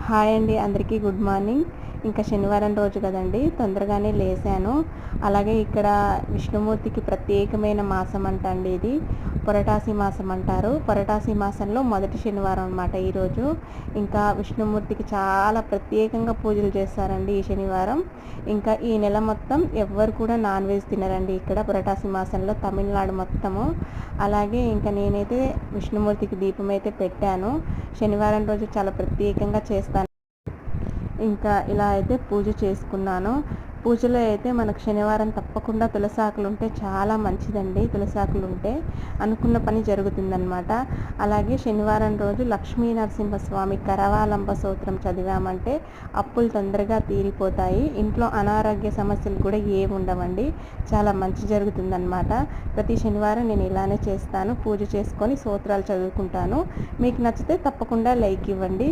Hi అండి, అందరికీ good morning. ఇంకా శనివారం రోజు కదండి, తొందరగానే లేసాను. అలాగే ఇక్కడ విష్ణుమూర్తికి ప్రత్యేకమైన మాసం అంటండి ఇది. పొరటాసి మాసం అంటారు. పొరటాసి మాసంలో మొదటి శనివారం అనమాట ఈరోజు. ఇంకా విష్ణుమూర్తికి చాలా ప్రత్యేకంగా పూజలు చేస్తారండి ఈ శనివారం. ఇంకా ఈ నెల మొత్తం ఎవ్వరు కూడా నాన్ వెజ్ తినరండి ఇక్కడ పొరటాసి మాసంలో, తమిళనాడు మొత్తము. అలాగే ఇంకా నేనైతే విష్ణుమూర్తికి దీపం అయితే పెట్టాను. శనివారం రోజు చాలా ప్రత్యేకంగా చేస్తాను. ఇంకా ఇలా అయితే పూజ చేసుకున్నాను. పూజలో అయితే మనకు శనివారం తప్పకుండా తులసాకులు ఉంటే చాలా మంచిదండి. తులసాకులు ఉంటే అనుకున్న పని జరుగుతుందన్నమాట. అలాగే శనివారం రోజు లక్ష్మీ నరసింహస్వామి కరవాలంబ స్తోత్రం చదివామంటే అప్పులు తొందరగా తీరిపోతాయి. ఇంట్లో అనారోగ్య సమస్యలు కూడా ఏమి ఉండవండి. చాలా మంచి జరుగుతుందన్నమాట. ప్రతి శనివారం నేను ఇలానే చేస్తాను. పూజ చేసుకొని స్తోత్రాలు చదువుకుంటాను. మీకు నచ్చితే తప్పకుండా లైక్ ఇవ్వండి.